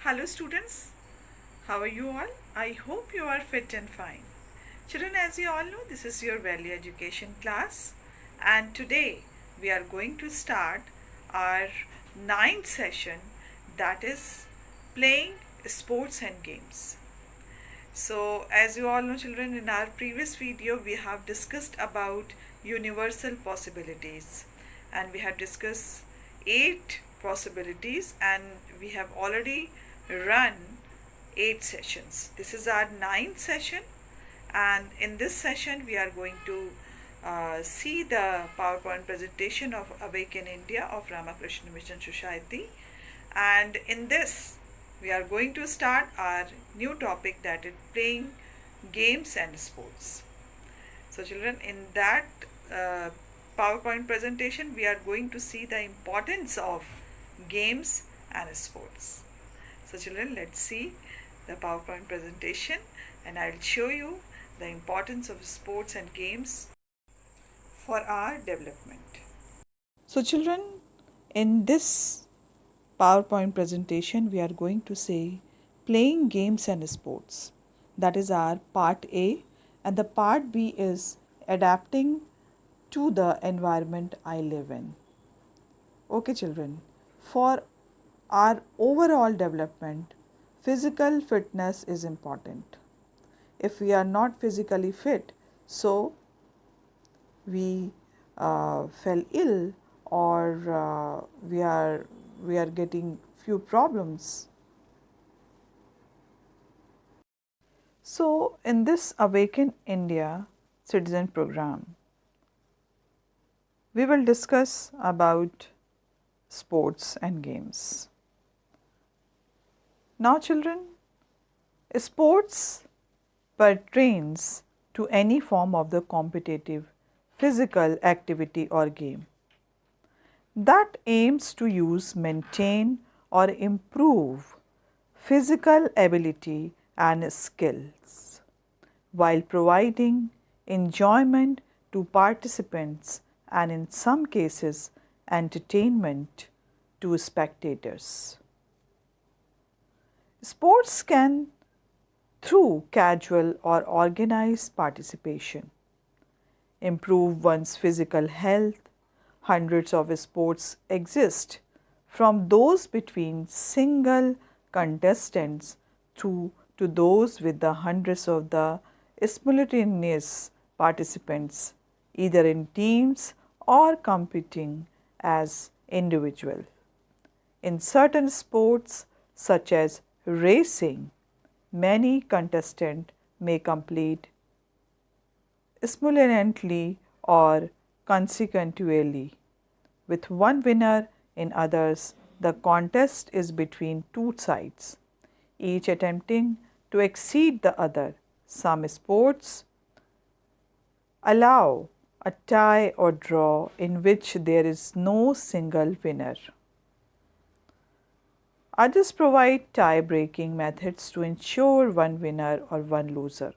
Hello students, how are you all? I hope you are fit and fine. Children, as you all know, this is your value education class, and today we are going to start our ninth session, that is playing sports and games. So as you all know children, in our previous video we have discussed about universal possibilities, and we have discussed 8 possibilities, and we have already run 8 sessions. This is our ninth session, and in this session we are going to see the PowerPoint presentation of Awake in India of Ramakrishna Mission Society, and in this we are going to start our new topic, that is playing games and sports. So children, in that PowerPoint presentation we are going to see the importance of games and sports. So children, let's see the PowerPoint presentation, and I'll show you the importance of sports and games for our development. So children, in this PowerPoint presentation we are going to say playing games and sports. That is our part A, and the part B is adapting to the environment I live in. Okay children, for our overall development, physical fitness is important. If we are not physically fit, so we fell ill, or we are getting few problems. So in this Awaken India citizen program, we will discuss about sports and games. Now children, sports pertains to any form of the competitive physical activity or game that aims to use, maintain or improve physical ability and skills while providing enjoyment to participants and in some cases entertainment to spectators. Sports can, through casual or organized participation, improve one's physical health. Hundreds of sports exist, from those between single contestants to those with the hundreds of the simultaneous participants, either in teams or competing as individual. In certain sports such as racing, many contestants may complete simultaneously or consequentially with one winner. In others, the contest is between two sides, each attempting to exceed the other. Some sports allow a tie or draw in which there is no single winner. Others provide tie-breaking methods to ensure one winner or one loser.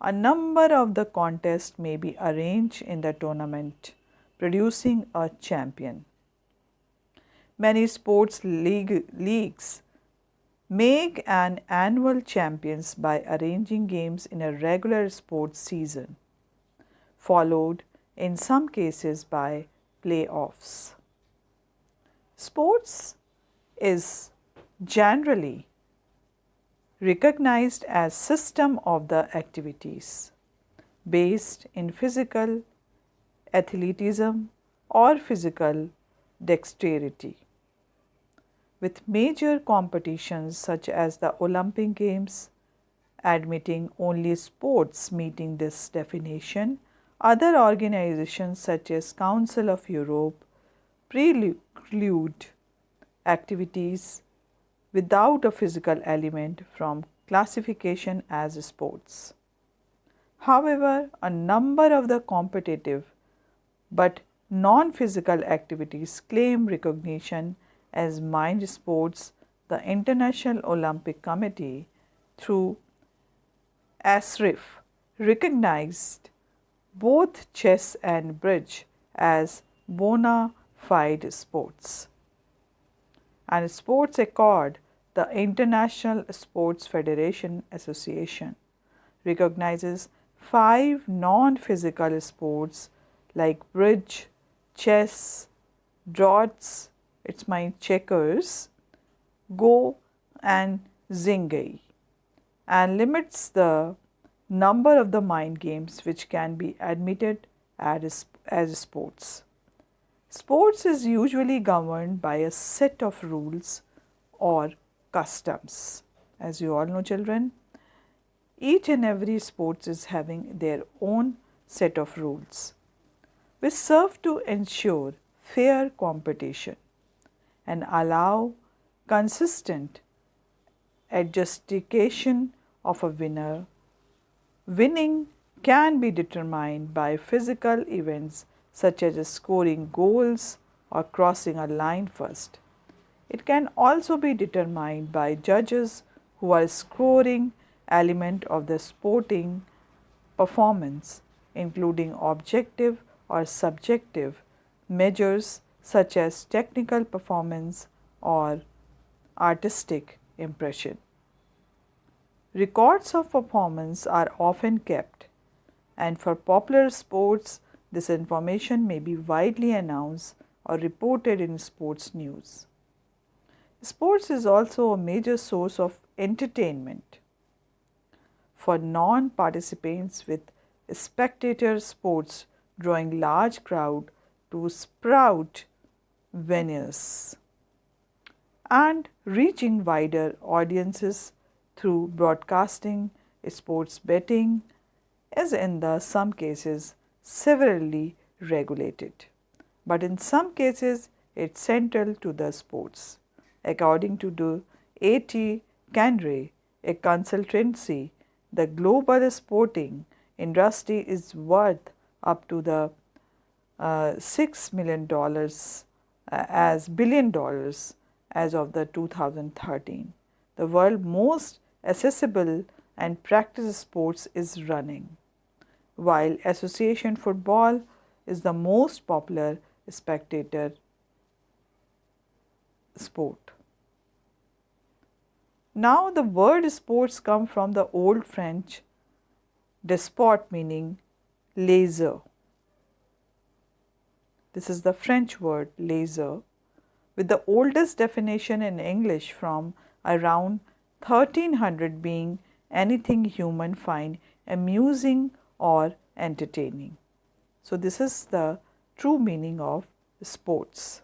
A number of the contests may be arranged in the tournament, producing a champion. Many sports leagues make an annual champions by arranging games in a regular sports season, followed in some cases by playoffs. Sports is generally recognized as system of the activities based in physical athleticism or physical dexterity, with major competitions such as the Olympic Games admitting only sports meeting this definition. Other organizations such as Council of Europe preclude activities without a physical element from classification as sports. However, a number of the competitive but non-physical activities claim recognition as mind sports. The International Olympic Committee, through ASRIF, recognized both chess and bridge as bona fide sports, and sports accord The International Sports Federation Association recognizes 5 non-physical sports like bridge, chess, draughts, it's my checkers, go and zingai, and limits the number of the mind games which can be admitted as sports. Sports is usually governed by a set of rules or customs. As you all know, children, each and every sports is having their own set of rules which serve to ensure fair competition and allow consistent adjudication of a winner. Winning can be determined by physical events such as scoring goals or crossing a line first. It can also be determined by judges who are scoring element of the sporting performance, including objective or subjective measures such as technical performance or artistic impression. Records of performance are often kept, and for popular sports, this information may be widely announced or reported in sports news. Sports is also a major source of entertainment for non-participants, with spectator sports drawing large crowd to sprout venues and reaching wider audiences through broadcasting. Sports betting is in some cases severely regulated, but in some cases it's central to the sports. According to the A.T. Kearney, a consultancy, the global sporting industry is worth up to the $6 million as billion dollars as of the 2013. The world most accessible and practiced sports is running, while association football is the most popular spectator sport. Now the word sports come from the old French desport, meaning laser. This is the French word laser, with the oldest definition in English from around 1300 being anything human find amusing or entertaining. So this is the true meaning of sports.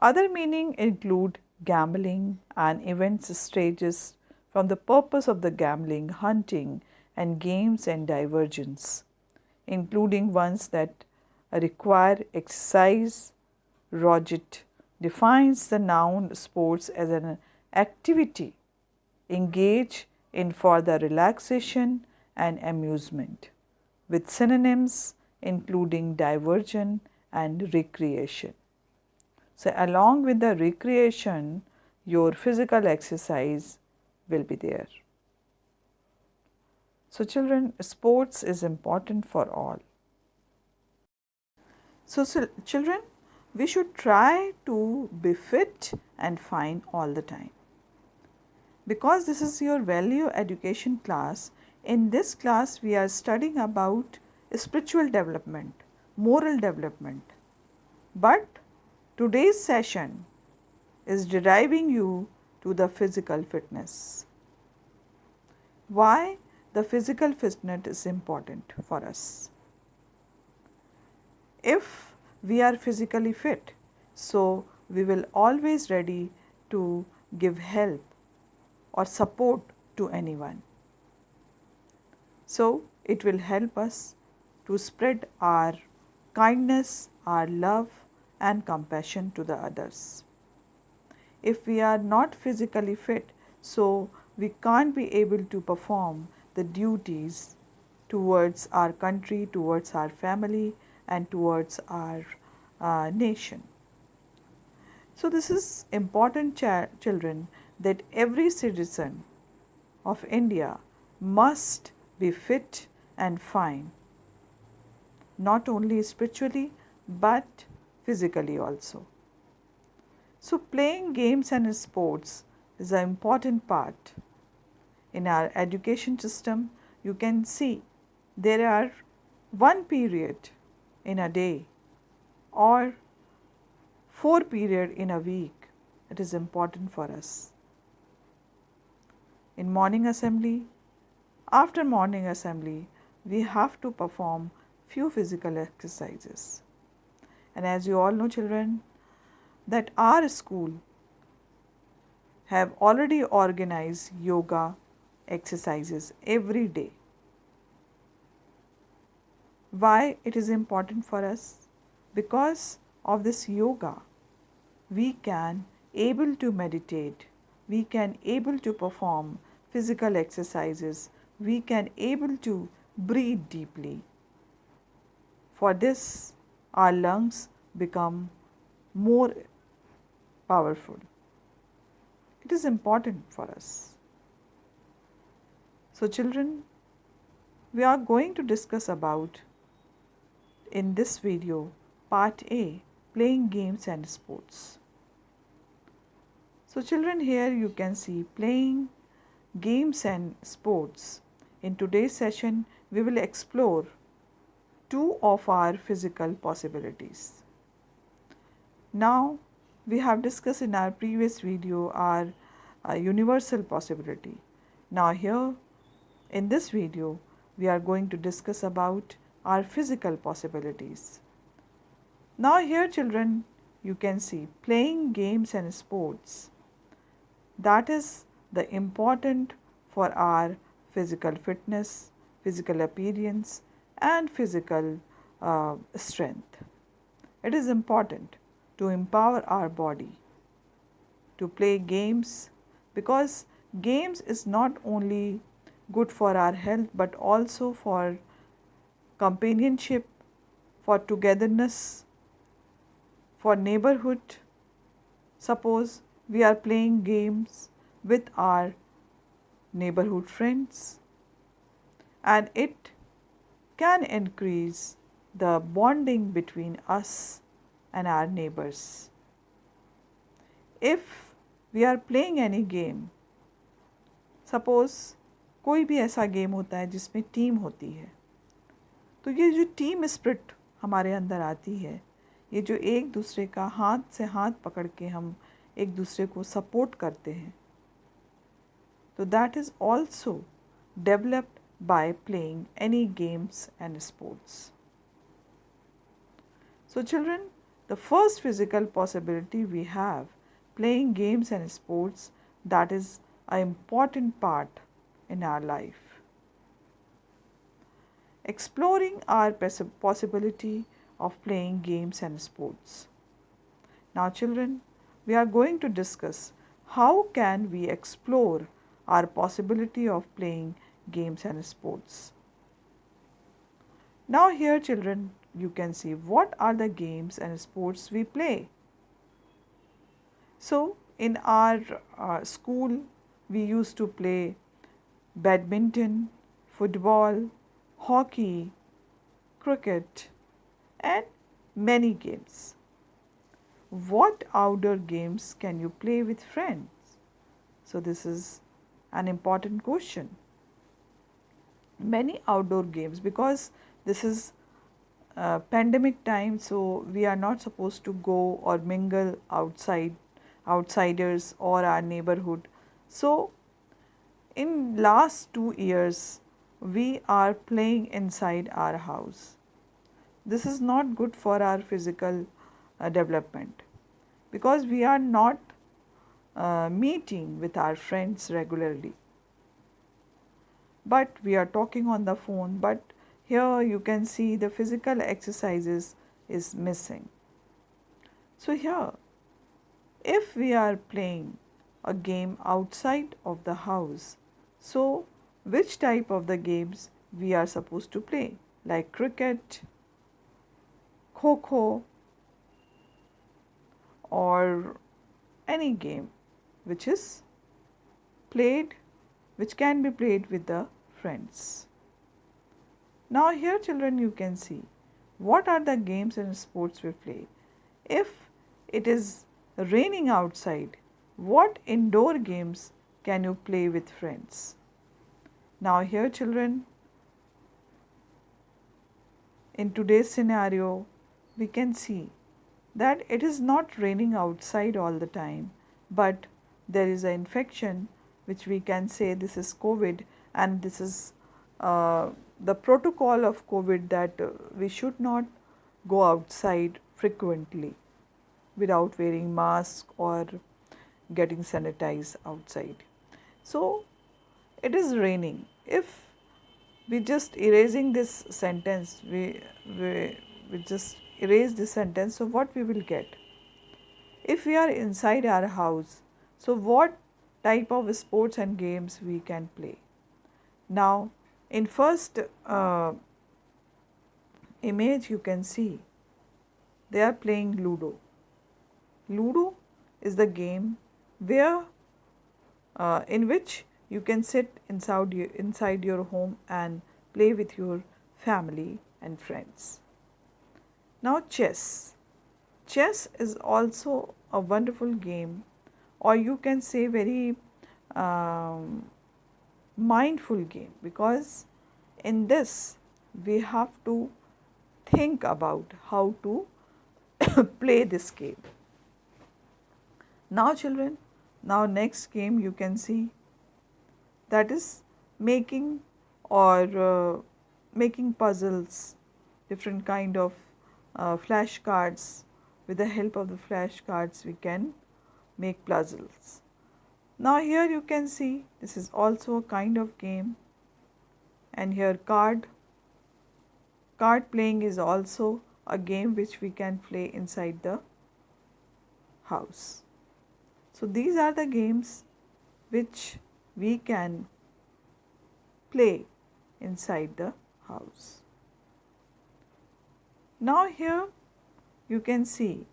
Other meaning include gambling and events stages from the purpose of the gambling, hunting and games and divergence, including ones that require exercise. Roget defines the noun sports as an activity engaged in for the relaxation and amusement, with synonyms including diversion and recreation. So along with the recreation, your physical exercise will be there. So children, sports is important for all. So children, we should try to be fit and fine all the time. Because this is your value education class, in this class we are studying about spiritual development, moral development. But today's session is deriving you to the physical fitness. Why the physical fitness is important for us? If we are physically fit, so we will always ready to give help or support to anyone. So it will help us to spread our kindness, our love and compassion to the others. If we are not physically fit, so we can't be able to perform the duties towards our country, towards our family and towards our nation. So this is important, children, that every citizen of India must be fit and fine, not only spiritually but physically also. So playing games and sports is an important part in our education system. You can see there are one period in a day or 4 periods in a week. It is important for us. In morning assembly, after morning assembly, we have to perform few physical exercises. And as you all know, children, that our school have already organized yoga exercises every day. Why it is important for us? Because of this yoga, we can able to meditate, we can able to perform physical exercises, we can able to breathe deeply. For this, our lungs become more powerful. It is important for us. So children, we are going to discuss about in this video part A, playing games and sports. So children, here you can see playing games and sports. In today's session, we will explore two of our physical possibilities. Now, we have discussed in our previous video our universal possibility. Now here, in this video, we are going to discuss about our physical possibilities. Now here children, you can see playing games and sports. That is the important for our physical fitness, physical appearance and physical strength. It is important to empower our body to play games, because games is not only good for our health but also for companionship, for togetherness, for neighborhood. Suppose we are playing games with our neighborhood friends, and it can increase the bonding between us and our neighbors. If we are playing any game, suppose कोई भी ऐसा game होता है जिसमें team होती है, तो ये जो टीम स्पिरिट हमारे अंदर आती है, ये जो एक दूसरे का हाथ से हाथ पकड़ के हम एक दूसरे को सपोर्ट करते हैं, तो that is also developed by playing any games and sports. So children, the first physical possibility we have, playing games and sports, that is an important part in our life. Exploring our possibility of playing games and sports. Now children, we are going to discuss how can we explore our possibility of playing games and sports. Now here children, you can see what are the games and sports we play. So in our school, we used to play badminton, football, hockey, cricket and many games. What outdoor games can you play with friends? So this is an important question. Many outdoor games, because this is pandemic time, so we are not supposed to go or mingle outsiders or our neighborhood. So in last 2 years we are playing inside our house. This is not good for our physical development, because we are not meeting with our friends regularly, but we are talking on the phone. But here you can see the physical exercises is missing. So here, if we are playing a game outside of the house, so which type of the games we are supposed to play, like cricket, kho or any game which is played, which can be played with the friends. Now here children, you can see what are the games and sports we play. If it is raining outside, what indoor games can you play with friends? Now, here, children, in today's scenario, we can see that it is not raining outside all the time, but there is an infection which we can say this is COVID, and this is uh, the protocol of COVID that we should not go outside frequently without wearing mask or getting sanitized outside. So it is raining. If we just erasing this sentence, we just erase this sentence, so what we will get? If we are inside our house, so what type of sports and games we can play? Now, in first image you can see they are playing Ludo. Ludo is the game where in which you can sit inside your home and play with your family and friends. Now, chess. Chess is also a wonderful game, or you can say very um, mindful game, because in this we have to think about how to play this game. Now, children, now next game you can see, that is making or making puzzles, different kind of flashcards. With the help of the flashcards we can make puzzles. Now here you can see this is also a kind of game, and here card playing is also a game which we can play inside the house. So these are the games which we can play inside the house. Now here you can see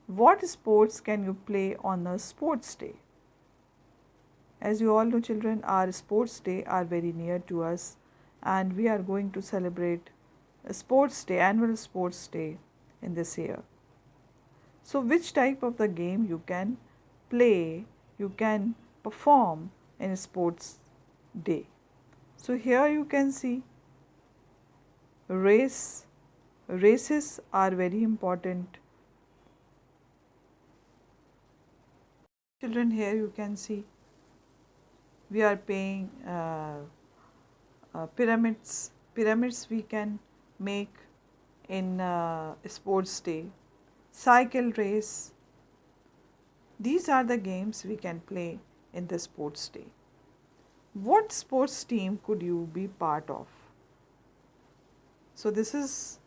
what sports can you play on a sports day. As you all know, children, our sports day are very near to us, and we are going to celebrate a sports day, annual sports day in this year. So which type of the game you can play, you can perform in a sports day? So here you can see races are very important. Children, here you can see we are playing pyramids. Pyramids we can make in sports day. Cycle race. These are the games we can play in the sports day. What sports team could you be part of? So this is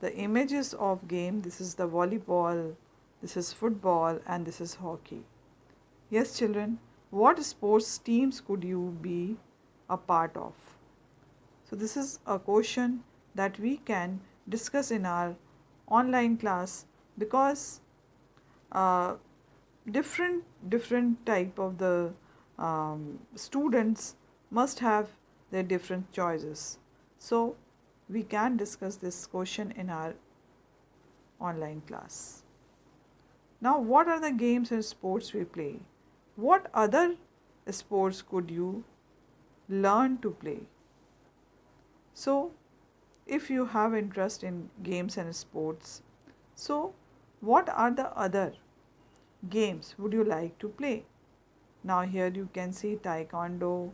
the images of game. This is the volleyball, this is football, and this is hockey. Yes, children, what sports teams could you be a part of? So this is a question that we can discuss in our online class, because different type of the students must have their different choices. So we can discuss this question in our online class. Now, what are the games and sports we play? What other sports could you learn to play? So if you have interest in games and sports, so what are the other games would you like to play? Now here you can see taekwondo,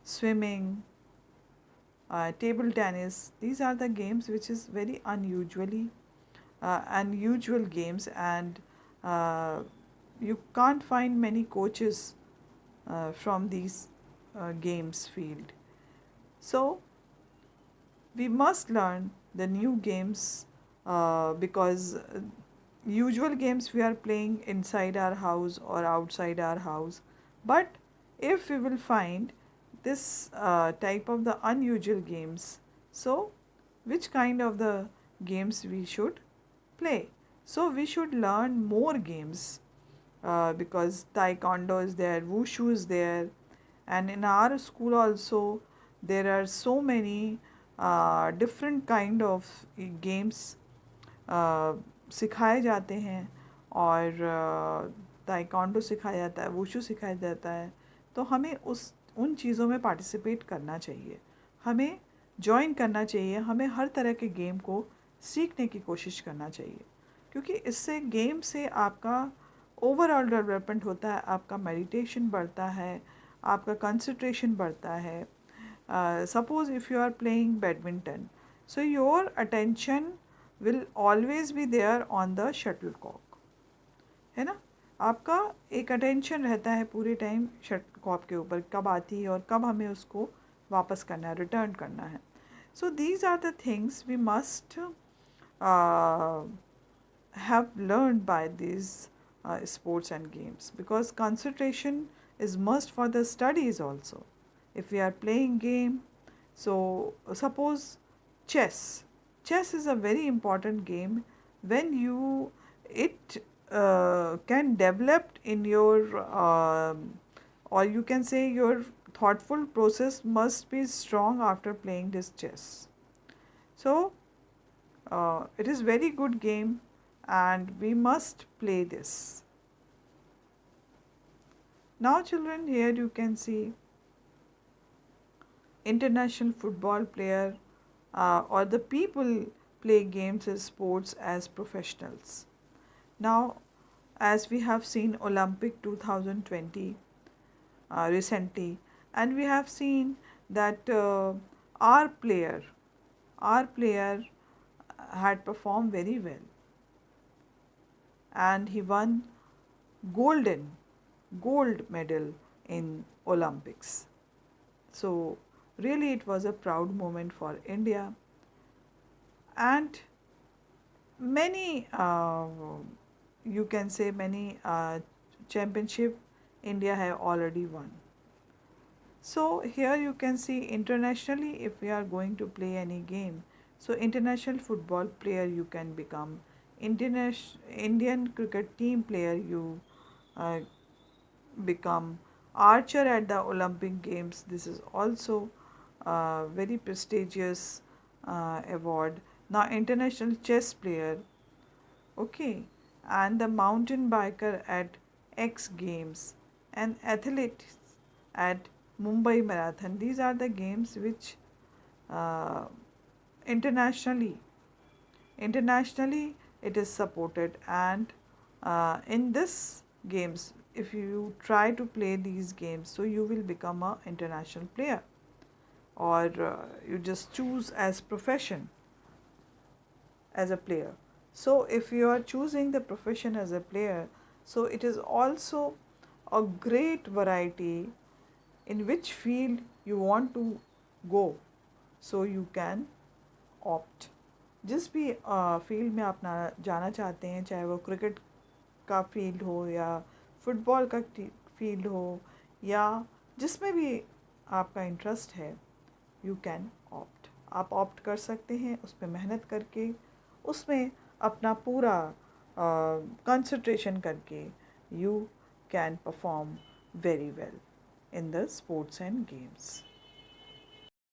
swimming, table tennis. These are the games which is very unusual games, and you can't find many coaches from these games field. So we must learn the new games, because usual games we are playing inside our house or outside our house, but if we will find this type of the unusual games, so which kind of the games we should play? So we should learn more games, because taekwondo is there, wushu is there, and in our school also there are so many different kind of games सिखाए जाते हैं, और taekwondo सिखाया जाता है, wushu सिखाया जाता है, तो हमें उन चीज़ों में पार्टिसिपेट करना चाहिए, हमें जॉइन करना चाहिए, हमें हर तरह के गेम को सीखने की कोशिश करना चाहिए, क्योंकि इससे गेम से आपका ओवरऑल डेवलपमेंट होता है, आपका मेडिटेशन बढ़ता है, आपका कंसंट्रेशन बढ़ता है. Suppose if you are playing badminton, so your attention will always be there on the shuttlecock, है ना. आपका एक अटेंशन रहता है पूरे टाइम शटलकॉक के ऊपर, कब आती है और कब हमें उसको वापस करना है, रिटर्न करना है. So these are the things we must have learned by these sports and games, because concentration is must for the studies also. If we are playing game, so suppose chess is a very important game. When you it can develop in your or you can say your thoughtful process must be strong after playing this chess. So it is very good game and we must play this. Now children, here you can see international football player or the people play games as sports as professionals. Now as we have seen Olympic 2020 recently, and we have seen that our player our player had performed very well and he won golden gold medal in Olympics. So really it was a proud moment for India, and many you can say many championship India have already won. So here you can see internationally, if we are going to play any game, so international football player you can become, international Indian cricket team player you uh, become, archer at the Olympic Games. This is also a very prestigious award. Now international chess player, okay, and the mountain biker at X Games, and athletes at Mumbai Marathon. These are the games which uh, internationally internationally it is supported, and in this games if you try to play these games, so you will become a international player, or you just choose as profession as a player. So if you are choosing the profession as a player, so it is also a great variety in which field you want to go, so you can opt. जिस भी field में आप ना जाना चाहते हैं, चाहे वो क्रिकेट का फील्ड हो या फुटबॉल का फील्ड हो या जिसमें भी आपका इंटरेस्ट है, यू कैन ऑप्ट. आप ऑप्ट कर सकते हैं उस पर मेहनत करके, उसमें अपना पूरा कंसंट्रेशन करके you can perform very well in the sports and games.